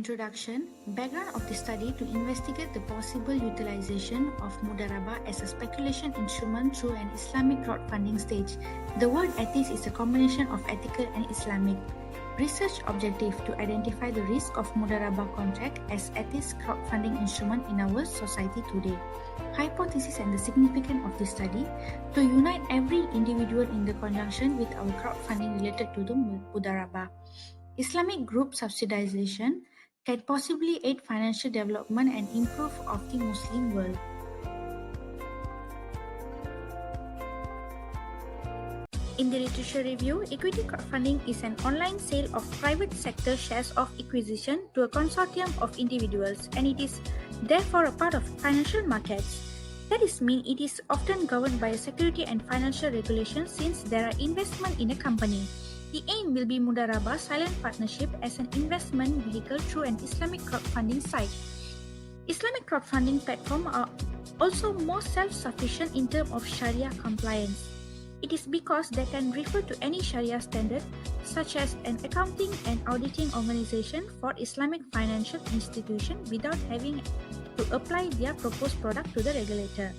Introduction. Background of the study to investigate the possible utilization of Mudharabah as a speculation instrument through an Islamic crowdfunding stage. The word Ethis is a combination of ethical and Islamic. Research objective to identify the risk of Mudharabah contract as Ethis crowdfunding instrument in our society today. Hypothesis and the significance of the study to unite every individual in the conjunction with our crowdfunding related to the Mudharabah. Islamic group subsidization can possibly aid financial development and improve of the Muslim world. In the literature review, equity crowdfunding is an online sale of private sector shares of acquisition to a consortium of individuals, and it is therefore a part of financial markets. That is mean it is often governed by a security and financial regulation since there are investment in a company. The aim will be Mudharabah silent partnership as an investment vehicle through an Islamic crowdfunding site. Islamic crowdfunding platforms are also more self-sufficient in terms of Sharia compliance. It is because they can refer to any Sharia standard, such as an accounting and auditing organization for Islamic financial institution without having to apply their proposed product to the regulator.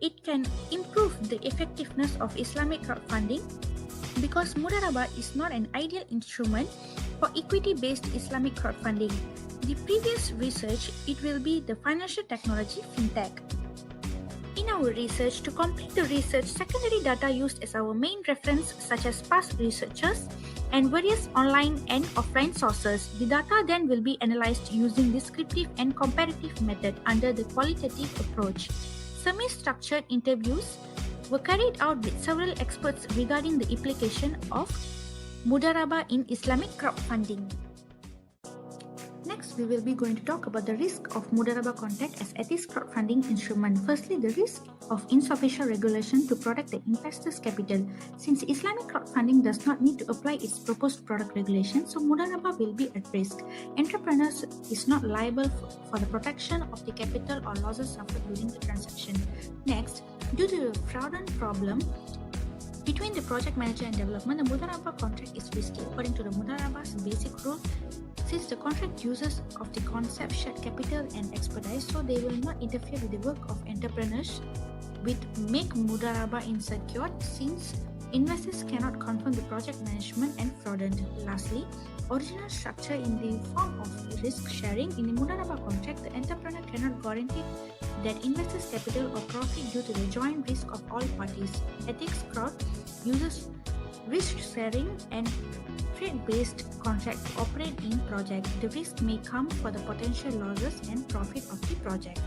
It can improve the effectiveness of Islamic crowdfunding because Mudharabah is not an ideal instrument for equity-based Islamic crowdfunding. The previous research, it will be the financial technology fintech. In our research, to complete the research, secondary data used as our main reference such as past researchers and various online and offline sources. The data then will be analyzed using descriptive and comparative method under the qualitative approach. Semi-structured interviews were carried out with several experts regarding the application of Mudharabah in Islamic crowdfunding. Next, we will be going to talk about the risk of Mudharabah contract as Ethis crowdfunding instrument. Firstly, the risk of insufficient regulation to protect the investor's capital. Since Islamic crowdfunding does not need to apply its proposed product regulation, so Mudharabah will be at risk. Entrepreneurs is not liable for the protection of the capital or losses suffered during the transaction. Next, due to the fraudulent problem between the project manager and development, the Mudharabah contract is risky. According to the Mudharabah's basic rule, since the contract users of the concept shared capital and expertise, so they will not interfere with the work of entrepreneurs, which make Mudharabah insecure since investors cannot confirm the project management and fraudulent. Lastly, original structure in the form of risk sharing. In the Mudharabah contract, the entrepreneur cannot guarantee that investors' capital or profit due to the joint risk of all parties. Ethics crowd uses risk sharing and trade-based contract to operate in project. The risk may come for the potential losses and profit of the project.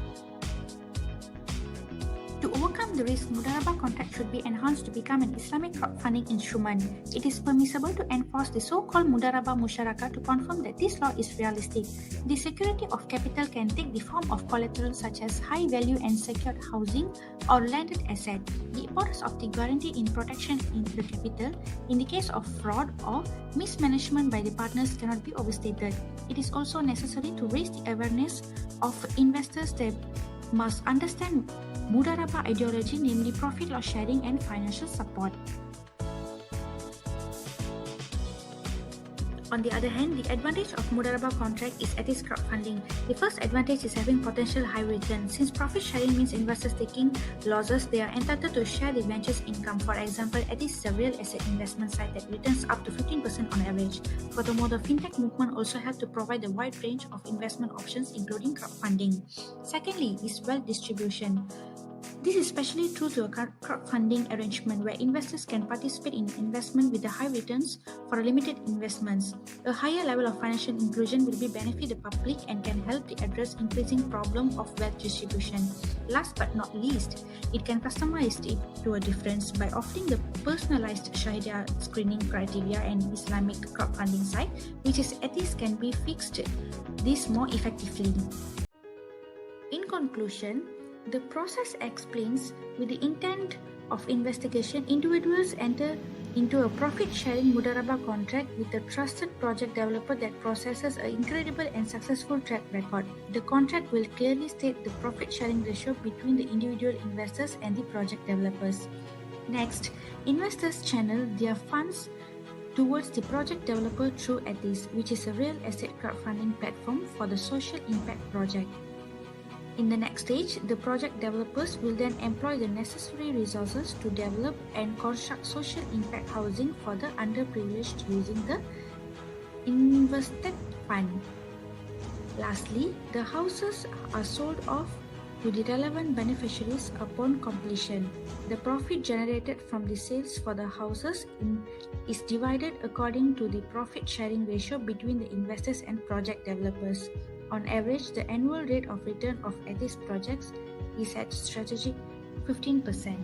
To overcome the risk, Mudharabah contract should be enhanced to become an Islamic crowdfunding instrument. It is permissible to enforce the so-called Mudharabah Musyarakah to confirm that this law is realistic. The security of capital can take the form of collateral such as high value and secured housing or landed asset. The importance of the guarantee in protection in the capital in the case of fraud or mismanagement by the partners cannot be overstated. It is also necessary to raise the awareness of investors that must understand Mudharabah ideology, namely profit loss sharing and financial support. On the other hand, the advantage of Mudharabah contract is Ethis crowdfunding. The first advantage is having potential high return. Since profit sharing means investors taking losses, they are entitled to share the venture's income. For example, Ethis is a real asset investment site that returns up to 15% on average. Furthermore, the fintech movement also helps to provide a wide range of investment options, including crowdfunding. Secondly, is wealth distribution. This is especially true to a crowdfunding arrangement where investors can participate in investment with the high returns for limited investments. A higher level of financial inclusion will be benefit the public and can help to address increasing problem of wealth distribution. Last but not least, it can customize it to a difference by offering the personalized Sharia screening criteria and Islamic crowdfunding site, which is Ethis can be fixed this more effectively. In conclusion, the process explains with the intent of investigation, individuals enter into a profit-sharing Mudharabah contract with a trusted project developer that possesses an incredible and successful track record. The contract will clearly state the profit-sharing ratio between the individual investors and the project developers. Next, investors channel their funds towards the project developer through Ethis, which is a real estate crowdfunding platform for the social impact project. In the next stage, the project developers will then employ the necessary resources to develop and construct social impact housing for the underprivileged using the invested fund. Lastly, the houses are sold off to the relevant beneficiaries upon completion. The profit generated from the sales for the houses is divided according to the profit sharing ratio between the investors and project developers. On average, the annual rate of return of Ethis projects is at strategic 15%.